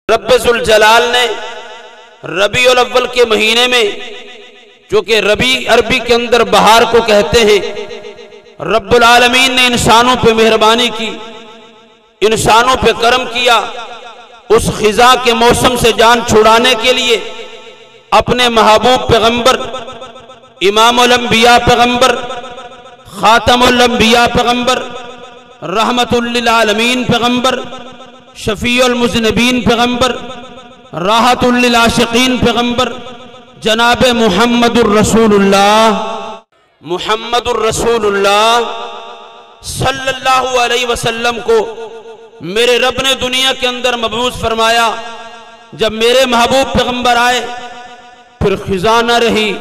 رب ذوالجلال نے ربیع الاول کے مہینے میں، جو کہ ربیع عربی کے اندر بہار کو کہتے ہیں، رب العالمین نے انسانوں پہ مہربانی کی، انسانوں پہ کرم کیا، اس خزاں کے موسم سے جان چھڑانے کے لیے اپنے محبوب پیغمبر، امام الانبیاء پیغمبر، خاتم الانبیاء پیغمبر، رحمت للعالمین پیغمبر، شفیع المذنبین پیغمبر، راحت للعاشقین پیغمبر، جناب محمد الرسول اللہ، محمد الرسول اللہ صلی اللہ علیہ وسلم کو میرے رب نے دنیا کے اندر مبعوث فرمایا۔ جب میرے محبوب پیغمبر آئے پھر خزاں نہ رہی،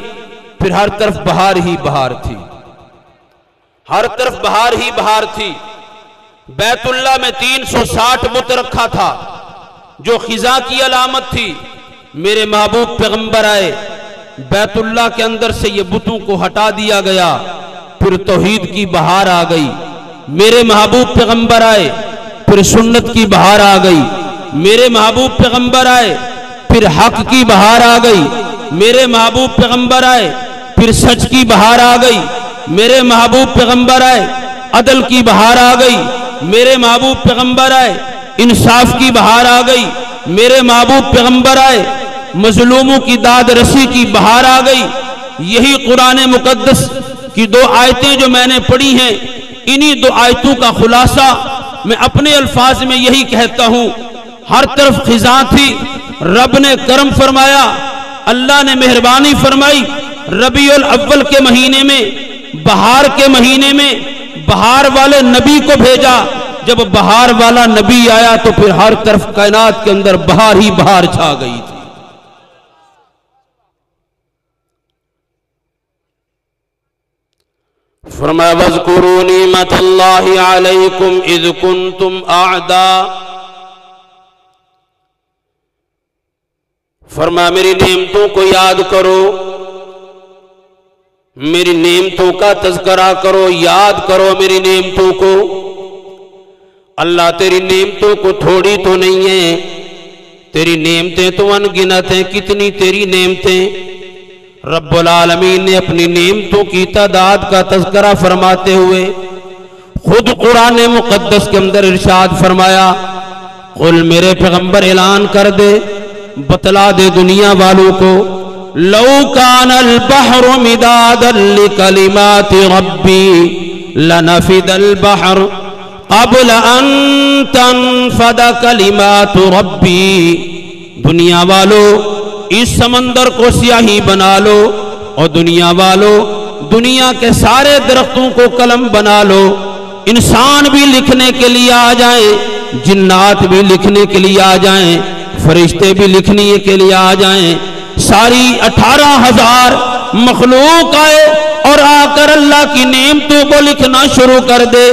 پھر ہر طرف بہار ہی بہار تھی، ہر طرف بہار ہی بہار تھی۔ بیت اللہ میں 360 بت رکھا تھا جو خزاں کی علامت تھی۔ میرے محبوب پیغمبر آئے، بیت اللہ کے اندر سے یہ بتوں کو ہٹا دیا گیا، پھر توحید کی بہار آ گئی۔ میرے محبوب پیغمبر آئے پھر سنت کی بہار آ گئی۔ میرے محبوب پیغمبر آئے پھر حق کی بہار آ گئی۔ میرے محبوب پیغمبر آئے پھر سچ کی بہار آ گئی۔ میرے محبوب پیغمبر آئے عدل کی بہار آ گئی۔ میرے محبوب پیغمبر آئے انصاف کی بہار آ گئی۔ میرے محبوب پیغمبر آئے مظلوموں کی داد رسی کی بہار آ گئی۔ یہی قرآن مقدس کی 2 آیتیں جو میں نے پڑھی ہیں، انہی 2 آیتوں کا خلاصہ میں اپنے الفاظ میں یہی کہتا ہوں۔ ہر طرف خزاں تھی، رب نے کرم فرمایا، اللہ نے مہربانی فرمائی۔ ربیع الاول کے مہینے میں، بہار کے مہینے میں بہار والے نبی کو بھیجا۔ جب بہار والا نبی آیا تو پھر ہر طرف کائنات کے اندر بہار ہی بہار چھا گئی تھی۔ فرمایا وَاذْكُرُوا نِعْمَةَ اللَّهِ عَلَيْكُمْ إِذْ كُنْتُمْ أَعْدَاءً۔ فرمایا میری نعمتوں کو یاد کرو، میری نعمتوں کا تذکرہ کرو، یاد کرو میری نعمتوں کو۔ اللہ تیری نعمتوں کو تھوڑی تو نہیں ہیں، تیری نعمتیں تو ان گنت ہیں۔ کتنی تیری نعمتیں۔ رب العالمین نے اپنی نعمتوں کی تعداد کا تذکرہ فرماتے ہوئے خود قرآن مقدس کے اندر ارشاد فرمایا، قل میرے پیغمبر اعلان کر دے، بتلا دے دنیا والوں کو، لو کان البحر مدادا لکلمات ربی لنفد البحر قبل ان تنفد کلمات ربی۔ دنیا والو اس سمندر کو سیاہی بنا لو، اور دنیا والو دنیا کے سارے درختوں کو قلم بنا لو، انسان بھی لکھنے کے لیے آ جائیں، جنات بھی لکھنے کے لیے آ جائیں، فرشتے بھی لکھنے کے لیے آ جائیں، ساری 18,000 مخلوق آئے اور آ کر اللہ کی نعمتوں کو لکھنا شروع کر دے،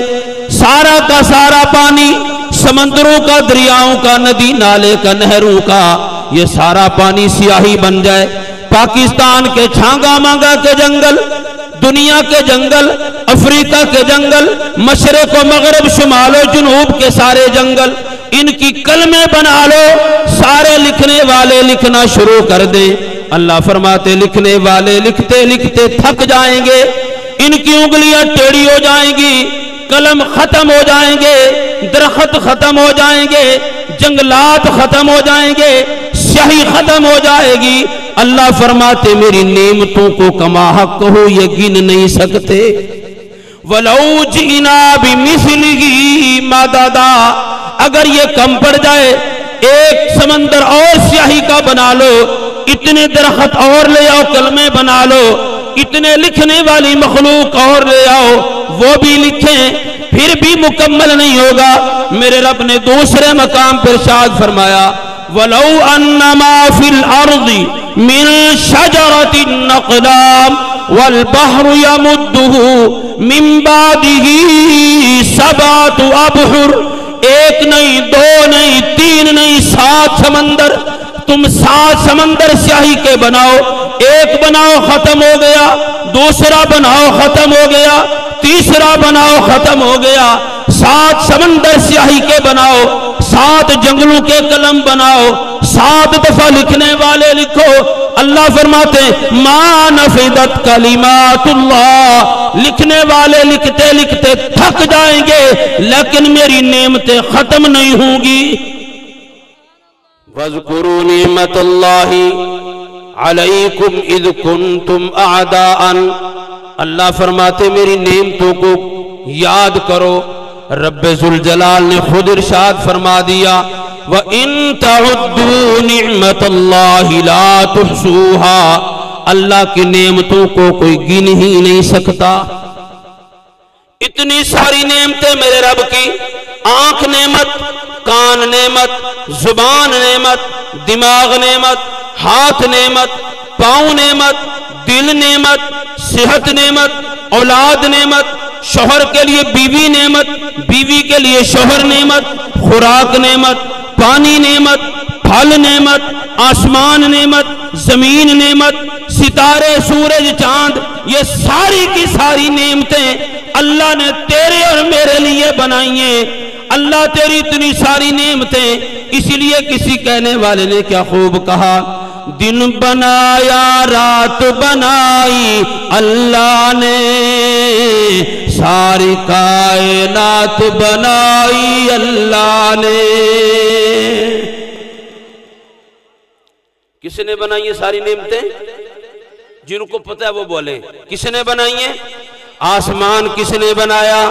سارا کا سارا پانی، سمندروں کا، دریاؤں کا، ندی نالے کا، نہروں کا، یہ سارا پانی سیاہی بن جائے۔ پاکستان کے چھانگا مانگا کے جنگل، دنیا کے جنگل، افریقہ کے جنگل، مشرق و مغرب، شمال و جنوب کے سارے جنگل، ان کی کلمیں بنا لو، سارے لکھنے والے لکھنا شروع کر دیں۔ اللہ فرماتے لکھنے والے لکھتے لکھتے تھک جائیں گے، ان کی انگلیاں ٹیڑھی ہو جائیں گی، قلم ختم ہو جائیں گے، درخت ختم ہو جائیں گے، جنگلات ختم ہو جائیں گے، سیاہی ختم ہو جائے گی۔ اللہ فرماتے میری نعمتوں کو کما حق ہو یہ گن نہیں سکتے۔ وَلَوْ جِئْنَا بِمِثْلِهِ مَدَدًا، اگر یہ کم پڑ جائے، ایک سمندر اور سیاہی کا بنا لو، اتنے درخت اور لے آؤ، کلمے بنا لو، اتنے لکھنے والی مخلوق اور لے آؤ، وہ بھی لکھیں، پھر بھی مکمل نہیں ہوگا۔ میرے رب نے دوسرے مقام پر ارشاد فرمایا، وَلَوْ أَنَّ مَا فِي الْأَرْضِ مِنْ شَجَرَةٍ أَقْلَامٍ وَالْبَحْرُ يَمُدُّهُ مِنْ بَعْدِهِ سَبْعَةُ أَبْحُرٍ، ایک نہیں، 2 نہیں، 3 نہیں، 7 سمندر، تم 7 سمندر سیاہی کے بناؤ، ایک بناؤ ختم ہو گیا، دوسرا بناؤ ختم ہو گیا، تیسرا بناؤ ختم ہو گیا، 7 سمندر سیاہی کے بناؤ، 7 جنگلوں کے قلم بناؤ، 7 دفعہ لکھنے والے لکھو۔ اللہ فرماتے ہیں ما نفدت کلمات اللہ، لکھنے والے لکھتے لکھتے تھک جائیں گے لیکن میری نعمتیں ختم نہیں ہوں گی۔ وَاذْكُرُوا نِعْمَةَ اللَّهِ عَلَيْكُمْ اِذْ كُنْتُمْ أَعْدَاءً، اللہ فرماتے میری نعمتوں کو یاد کرو۔ رب ذوالجلال نے خود ارشاد فرما دیا وَإِن تَعُدُّوا نِعْمَةَ اللَّهِ لَا تُحْصُوهَا، اللہ کی نعمتوں کو کوئی گن ہی نہیں سکتا۔ اتنی ساری نعمتیں میرے رب کی، آنکھ نعمت، کان نعمت، زبان نعمت، دماغ نعمت، ہاتھ نعمت، پاؤں نعمت، دل نعمت، صحت نعمت، اولاد نعمت، شوہر کے لیے بیوی نعمت، بیوی کے لیے شوہر نعمت، خوراک نعمت، پانی نعمت، پھل نعمت، آسمان نعمت، زمین نعمت، ستارے، سورج، چاند، یہ ساری کی ساری نعمتیں اللہ نے تیرے اور میرے لیے بنائی ہیں۔ اللہ تیری اتنی ساری نعمتیں، اسی لیے کسی کہنے والے نے کیا خوب کہا، دن بنایا رات بنائی اللہ نے، ساری کائنات بنائی اللہ نے۔ کس نے بنائی ہیں ساری نعمتیں؟ جن کو پتہ ہے وہ بولے کس نے بنائی ہیں؟ آسمان کس نے بنایا؟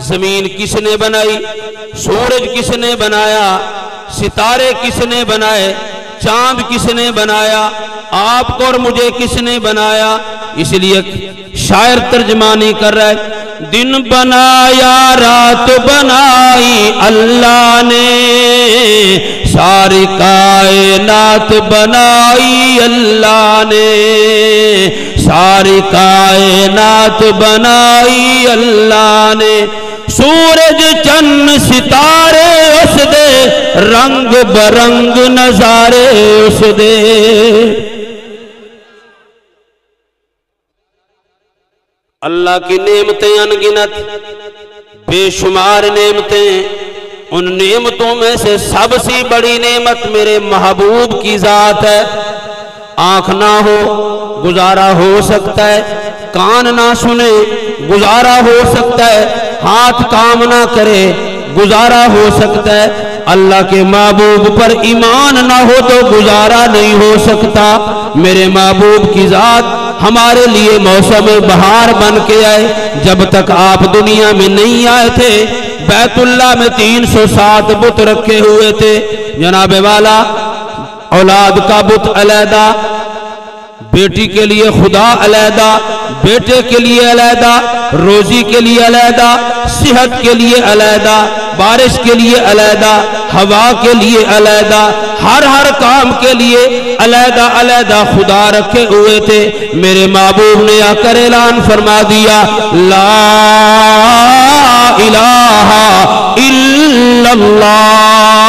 زمین کس نے بنائی؟ سورج کس نے بنایا؟ ستارے کس نے بنائے؟ چاند کس نے بنایا؟ آپ کو اور مجھے کس نے بنایا؟ اس لیے شاعر ترجمانی کر رہا ہے، دن بنایا رات بنائی اللہ نے، ساری کائنات بنائی اللہ نے، ساری کائنات بنائی اللہ نے۔ سورج چند ستارے اس دے، رنگ برنگ نظارے اس دے۔ اللہ کی نعمتیں انگنت، بے شمار نعمتیں، ان نعمتوں میں سے سب سے بڑی نعمت میرے محبوب کی ذات ہے۔ آنکھ نہ ہو گزارا ہو سکتا ہے، کان نہ سنے گزارا ہو سکتا ہے، ہاتھ کام نہ کرے گزارا ہو سکتا ہے، اللہ کے محبوب پر ایمان نہ ہو تو گزارا نہیں ہو سکتا۔ میرے محبوب کی ذات ہمارے لیے موسم بہار بن کے آئے۔ جب تک آپ دنیا میں نہیں آئے تھے بیت اللہ میں 307 بت رکھے ہوئے تھے جناب والا، اولاد کا بت علیحدہ، بیٹی کے لیے خدا علیحدہ، بیٹے کے لیے علیحدہ، روزی کے لیے علیحدہ، صحت کے لیے علیحدہ، بارش کے لیے علیحدہ، ہوا کے لیے علیحدہ، ہر کام کے لیے علیحدہ علیحدہ خدا رکھے ہوئے تھے۔ میرے محبوب نے آ کر اعلان فرما دیا لا الہ الا اللہ۔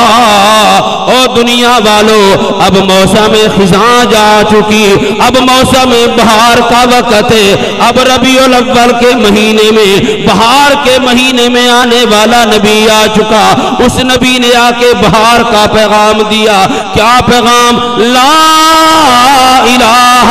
او دنیا والو، اب موسم خزاں جا چکی، اب موسم بہار کا وقت ہے، اب ربیع الاول کے مہینے میں، بہار کے مہینے میں آنے والا نبی آ چکا۔ اس نبی نے آ کے بہار کا پیغام دیا۔ کیا پیغام؟ لا الہ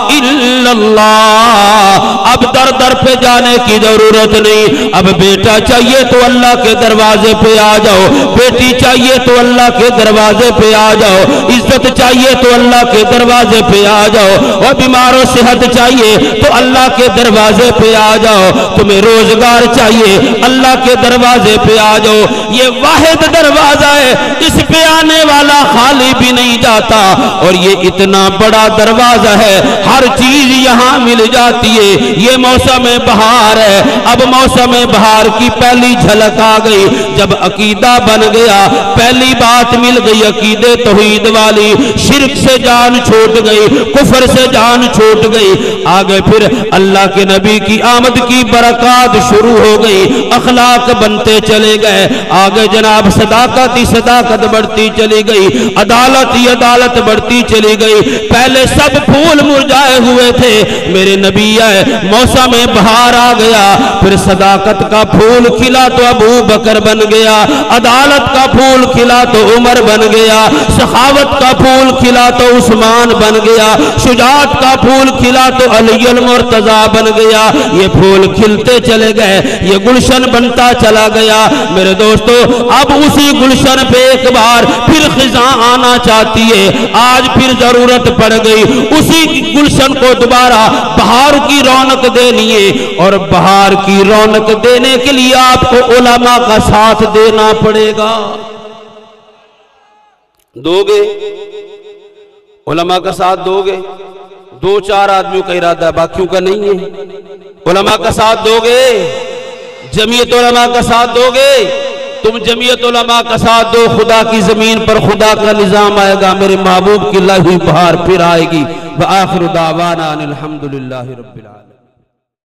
الا اللہ۔ اب در در پہ جانے کی ضرورت نہیں۔ اب بیٹا چاہیے تو اللہ کے دروازے پہ آ جاؤ، بیٹی چاہیے تو اللہ کے دروازے پہ آ جاؤ، عزت چاہیے تو اللہ کے دروازے پہ آ جاؤ، اور بیمار و صحت چاہیے تو اللہ کے دروازے پہ آ جاؤ، تمہیں روزگار چاہیے اللہ کے دروازے پہ آ جاؤ۔ یہ واحد دروازہ ہے، اس پہ آنے والا خالی بھی نہیں جاتا، اور یہ اتنا بڑا دروازہ ہے، ہر چیز یہاں مل جاتی ہے۔ یہ موسم بہار ہے۔ اب موسم بہار کی پہلی جھلک آ گئی جب عقیدہ بن گیا، پہلی بات مل گئی عقیدے توحید والی، شرک سے جان چھوٹ گئی، کفر سے جان چھوٹ گئی۔ آگے پھر اللہ کے نبی کی آمد کی برکات شروع ہو گئی، اخلاق بنتے چلے گئے، آگے جناب صداقت ہی صداقت بڑھتی چلی گئی، عدالت ہی عدالت بڑھتی چلی گئی. پہلے سب پھول مرجھائے ہوئے تھے, میرے نبی آئے, موسم بہار آ گیا. پھر صداقت کا پھول کھلا تو ابو بکر بن گیا, عدالت کا پھول کھلا تو عمر بن گیا, سخاوت کا پھول کھلا تو عثمان بن گیا, شجاعت کا پھول کھلا تو علی المرتضیٰ بن گیا. یہ پھول کھلتے چلے گئے, یہ گلشن بنتا چلا گیا. میرے دوستو, اب اسی گلشن پہ ایک بار پھر خزاں آنا چاہتی ہے. آج پھر ضرورت پڑ گئی اسی گلشن کو دوبارہ بہار کی رونق دینی ہے, اور بہار کی رونق دینے کے لیے آپ کو علماء کا ساتھ دینا پڑے گا. دو گے علماء کا ساتھ دو گے؟ دو چار آدمیوں کا ارادہ ہے, باقیوں کا نہیں ہے. علماء کا ساتھ دو گے؟ جمعیت علماء کا ساتھ دو گے؟ تم جمعیت علماء کا ساتھ دو, خدا کی زمین پر خدا کا نظام آئے گا, میرے محبوب کی لاہی بہار پھر آئے گی. وآخر دعوانا ان الحمدللہ رب العالمین.